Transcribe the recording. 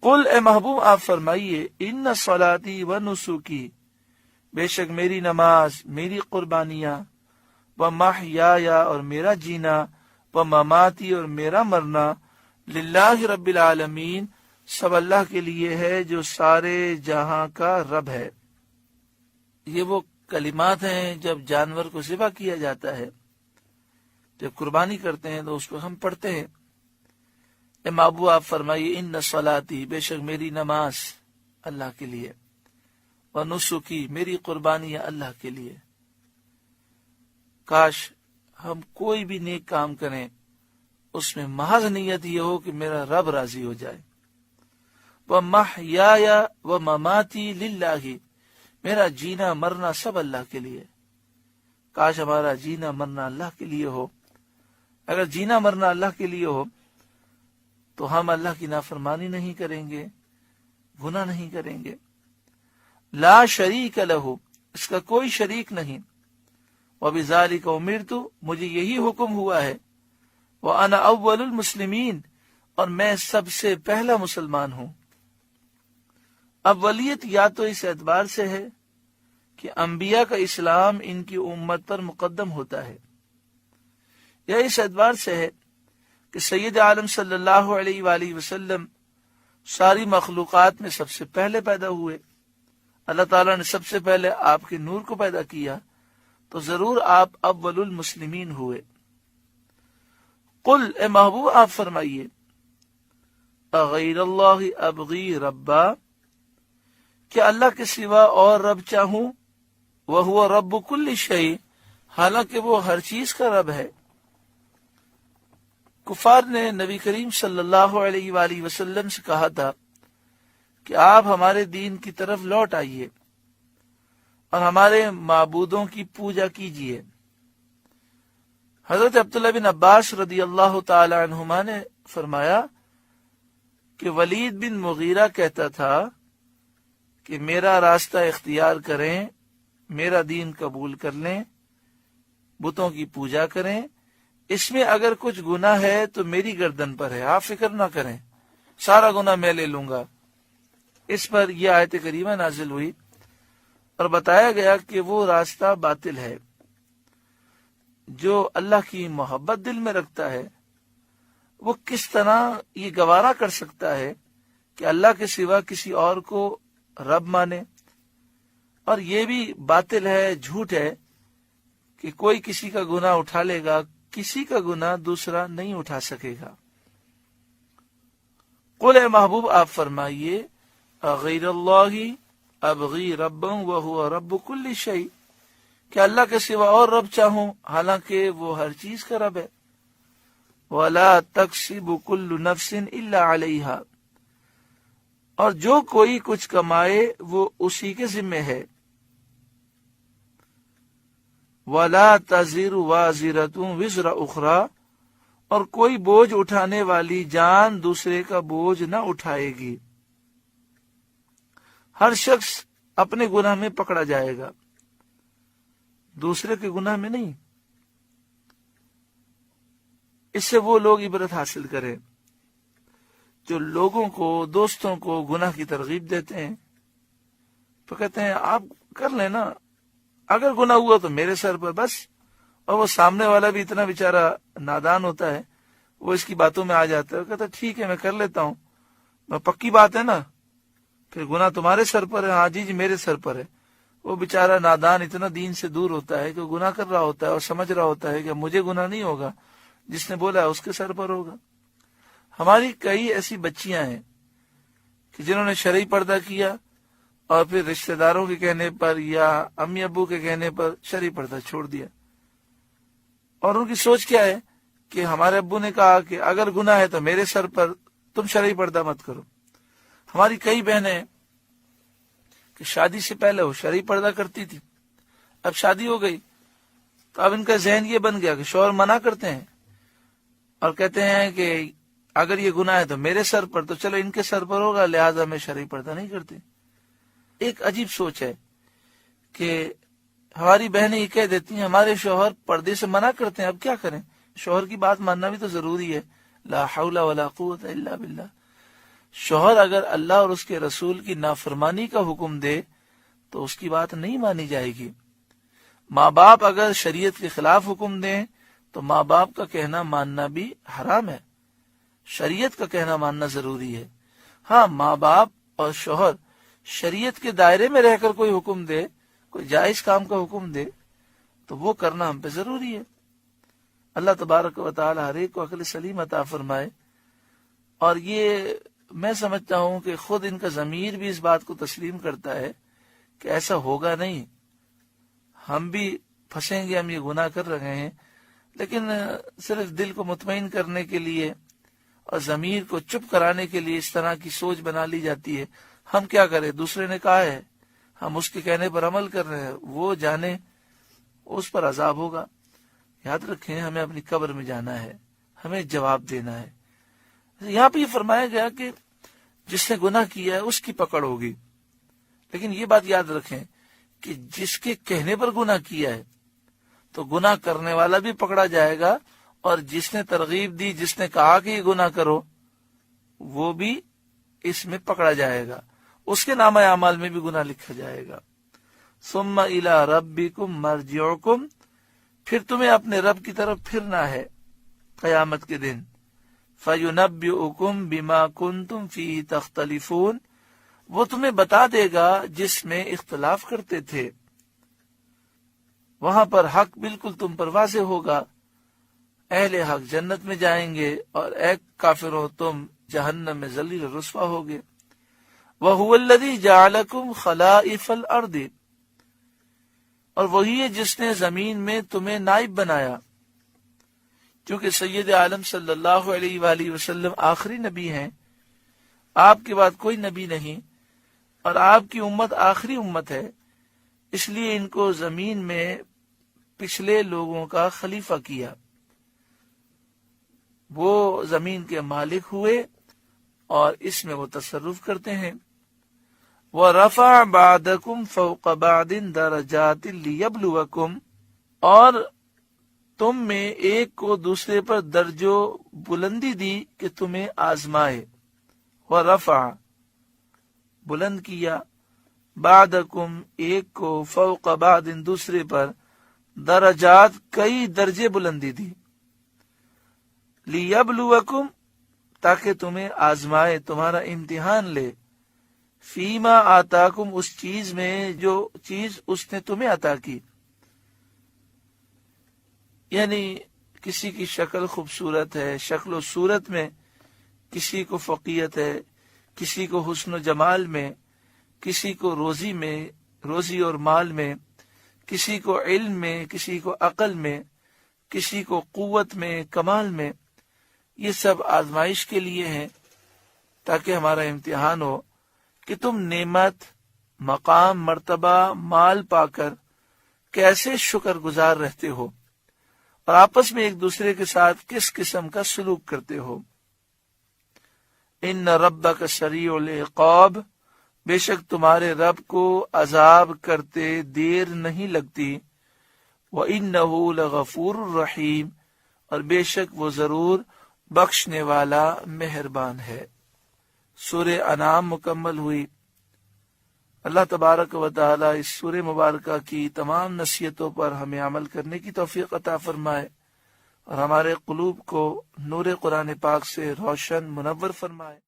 قل اے محبوب آپ فرمائیے ان صلاتی و نسکی، بے شک میری نماز، میری قربانیاں، و محیایا اور میرا جینا، و مماتی اور میرا مرنا، للہ رب العالمین سب اللہ کے لیے ہے جو سارے جہاں کا رب ہے۔ یہ وہ کلمات ہیں جب جانور کو ذبح کیا جاتا ہے، جب قربانی کرتے ہیں تو اس کو ہم پڑھتے ہیں۔ اے محبوب آپ فرمائیے ان صلاتی، بے شک میری نماز اللہ کے لیے، و نسکی، میری قربانیاں اللہ کے لیے۔ کاش ہم کوئی بھی نیک کام کریں اس میں محض نیت یہ ہو کہ میرا رب راضی ہو جائے۔ وَمَحْيَايَ وَمَمَاتِي لِلَّهِ، میرا جینا مرنا سب اللہ کے لیے۔ کاش ہمارا جینا مرنا اللہ کے لیے ہو۔ اگر جینا مرنا اللہ کے لیے ہو تو ہم اللہ کی نافرمانی نہیں کریں گے، گناہ نہیں کریں گے۔ لا شریک لہ، اس کا کوئی شریک نہیں۔ وَبِذَلِكَ أُمِرْتُ، مجھے یہی حکم ہوا ہے۔ وَأَنَا أَوَّلُ الْمُسْلِمِينَ، اور میں سب سے پہلا مسلمان ہوں۔ اولیت یا تو اس اعتبار سے ہے کہ انبیاء کا اسلام ان کی امت پر مقدم ہوتا ہے، یا اس اعتبار سے ہے کہ سید عالم صلی اللہ علیہ وآلہ وسلم ساری مخلوقات میں سب سے پہلے پیدا ہوئے۔ اللہ تعالیٰ نے سب سے پہلے آپ کے نور کو پیدا کیا تو ضرور آپ اول المسلمین ہوئے۔ قل اے محبوب آپ فرمائیے اغیر اللہ ابغی ربا، کیا اللہ کے سوا اور رب چاہوں؟ وہو رب کل شیء، حالانکہ وہ ہر چیز کا رب ہے۔ کفار نے نبی کریم صلی اللہ علیہ وآلہ وسلم سے کہا تھا کہ آپ ہمارے دین کی طرف لوٹ آئیے اور ہمارے معبودوں کی پوجا کیجیے۔ حضرت عبداللہ بن عباس رضی اللہ تعالی عنہما نے فرمایا کہ ولید بن مغیرہ کہتا تھا کہ میرا راستہ اختیار کریں، میرا دین قبول کر لیں، بتوں کی پوجا کریں، اس میں اگر کچھ گناہ ہے تو میری گردن پر ہے، آپ فکر نہ کریں، سارا گناہ میں لے لوں گا۔ اس پر یہ آیت کریمہ نازل ہوئی اور بتایا گیا کہ وہ راستہ باطل ہے۔ جو اللہ کی محبت دل میں رکھتا ہے وہ کس طرح یہ گوارا کر سکتا ہے کہ اللہ کے سوا کسی اور کو رب مانے؟ اور یہ بھی باطل ہے، جھوٹ ہے کہ کوئی کسی کا گناہ اٹھا لے گا، کسی کا گناہ دوسرا نہیں اٹھا سکے گا۔ قل اے محبوب آپ فرمائیے غیر اللہ ابغی ربا وہو رب کل شیء، کہ اللہ کے سوا اور رب چاہوں حالانکہ وہ ہر چیز کا رب ہے۔ ولا تکسب کل نفس الا علیہا، اور جو کوئی کچھ کمائے وہ اسی کے ذمہ ہے۔ ولا تزر وازرۃ وزر اخرى، اور کوئی بوجھ اٹھانے والی جان دوسرے کا بوجھ نہ اٹھائے گی۔ ہر شخص اپنے گناہ میں پکڑا جائے گا، دوسرے کے گناہ میں نہیں۔ اس سے وہ لوگ عبرت حاصل کریں جو لوگوں کو، دوستوں کو گناہ کی ترغیب دیتے ہیں، تو کہتے ہیں آپ کر لیں نا، اگر گناہ ہوا تو میرے سر پر بس۔ اور وہ سامنے والا بھی اتنا بیچارہ نادان ہوتا ہے، وہ اس کی باتوں میں آ جاتا ہے، وہ کہتا ہے ٹھیک ہے میں کر لیتا ہوں، میں پکی بات ہے نا، پھر گناہ تمہارے سر پر ہے، ہاں جی میرے سر پر ہے۔ وہ بیچارہ نادان اتنا دین سے دور ہوتا ہے کہ وہ گناہ کر رہا ہوتا ہے اور سمجھ رہا ہوتا ہے کہ مجھے گناہ نہیں ہوگا، جس نے بولا ہے اس کے سر پر ہوگا۔ ہماری کئی ایسی بچیاں ہیں کہ جنہوں نے شرعی پردہ کیا اور پھر رشتہ داروں کے کہنے پر یا امی ابو کے کہنے پر شرعی پردہ چھوڑ دیا، اور ان کی سوچ کیا ہے کہ ہمارے ابو نے کہا کہ اگر گناہ ہے تو میرے سر پر، تم شرعی پردہ مت کرو۔ ہماری کئی بہنیں کہ شادی سے پہلے وہ شرعی پردہ کرتی تھی، اب شادی ہو گئی تو اب ان کا ذہن یہ بن گیا کہ شوہر منع کرتے ہیں اور کہتے ہیں کہ اگر یہ گناہ ہے تو میرے سر پر، تو چلو ان کے سر پر ہوگا، لہذا میں شرعی پردہ نہیں کرتی۔ ایک عجیب سوچ ہے کہ ہماری بہنیں یہ کہہ دیتی ہیں ہمارے شوہر پردے سے منع کرتے ہیں، اب کیا کریں، شوہر کی بات ماننا بھی تو ضروری ہے۔ لا حول ولا قوت الا باللہ۔ شوہر اگر اللہ اور اس کے رسول کی نافرمانی کا حکم دے تو اس کی بات نہیں مانی جائے گی. ماں باپ اگر شریعت کے خلاف حکم دیں تو ماں باپ کا کہنا ماننا بھی حرام ہے. شریعت کا کہنا ماننا ضروری ہے. ہاں، ماں باپ اور شوہر شریعت کے دائرے میں رہ کر کوئی حکم دے، کوئی جائز کام کا حکم دے تو وہ کرنا ہم پہ ضروری ہے. اللہ تبارک و تعالی ہر ایک کو عقل سلیم عطا فرمائے. اور یہ میں سمجھتا ہوں کہ خود ان کا ضمیر بھی اس بات کو تسلیم کرتا ہے کہ ایسا ہوگا نہیں، ہم بھی پھنسیں گے، ہم یہ گناہ کر رہے ہیں، لیکن صرف دل کو مطمئن کرنے کے لیے اور ضمیر کو چپ کرانے کے لیے اس طرح کی سوچ بنا لی جاتی ہے. ہم کیا کریں، دوسرے نے کہا ہے، ہم اس کے کہنے پر عمل کر رہے ہیں، وہ جانے اس پر عذاب ہوگا. یاد رکھیں، ہمیں اپنی قبر میں جانا ہے، ہمیں جواب دینا ہے. یہاں پہ یہ فرمایا گیا کہ جس نے گناہ کیا ہے اس کی پکڑ ہوگی، لیکن یہ بات یاد رکھیں کہ جس کے کہنے پر گناہ کیا ہے تو گناہ کرنے والا بھی پکڑا جائے گا، اور جس نے ترغیب دی، جس نے کہا کہ یہ گناہ کرو، وہ بھی اس میں پکڑا جائے گا، اس کے نامہ اعمال میں بھی گناہ لکھا جائے گا. ثم الی ربکم مرجعکم، پھر تمہیں اپنے رب کی طرف پھرنا ہے قیامت کے دن. فَيُنَبِّئُكُم بِمَا كُنتُمْ فِيهِ تَخْتَلِفُونَ، وہ تمہیں بتا دے گا جس میں اختلاف کرتے تھے. وہاں پر حق بالکل تم پر واضح ہوگا. اہل حق جنت میں جائیں گے اور اے کافروں تم جہنم میں ذلیل و رسوا ہوگے. وَهُوَ الَّذِي جَعَلَكُمْ خَلَائِفَ الْأَرْضِ، اور وہی ہے جس نے زمین میں تمہیں نائب بنایا. چونکہ سید عالم صلی اللہ علیہ وآلہ وسلم آخری نبی ہیں، آپ کے بعد کوئی نبی نہیں، اور آپ کی امت آخری امت ہے، اس لیے ان کو زمین میں پچھلے لوگوں کا خلیفہ کیا. وہ زمین کے مالک ہوئے اور اس میں وہ تصرف کرتے ہیں. وَرَفَعَ بَعْضَكُمْ فَوْقَ بَعْضٍ دَرَجَاتٍ لِيَبْلُوَكُمْ، اور تم میں ایک کو دوسرے پر درجو بلندی دی کہ تمہیں آزمائے. وَرَفَعَ، بلند کیا، بَعْضَكُمْ، ایک کو، فوق بعض، دوسرے پر، درجات، کئی درجے بلندی دی. لِيَبْلُوَكُمْ، تاکہ تمہیں آزمائے، تمہارا امتحان لے. فیما آتاکم، اس چیز میں جو چیز اس نے تمہیں عطا کی. یعنی کسی کی شکل خوبصورت ہے، شکل و صورت میں، کسی کو فقیت ہے، کسی کو حسن و جمال میں، کسی کو روزی میں، روزی اور مال میں، کسی کو علم میں، کسی کو عقل میں، کسی کو قوت میں، کمال میں. یہ سب آزمائش کے لیے ہیں تاکہ ہمارا امتحان ہو کہ تم نعمت، مقام، مرتبہ، مال پا کر کیسے شکر گزار رہتے ہو اور آپس میں ایک دوسرے کے ساتھ کس قسم کا سلوک کرتے ہو. ان ربک سریع العقاب، بے شک تمہارے رب کو عذاب کرتے دیر نہیں لگتی. وَإِنَّهُ لَغَفُورٌ الرحیم، اور بے شک وہ ضرور بخشنے والا مہربان ہے. سورہ انعام مکمل ہوئی. اللہ تبارک و تعالی اس سورہ مبارکہ کی تمام نصیحتوں پر ہمیں عمل کرنے کی توفیق عطا فرمائے اور ہمارے قلوب کو نور قرآن پاک سے روشن منور فرمائے.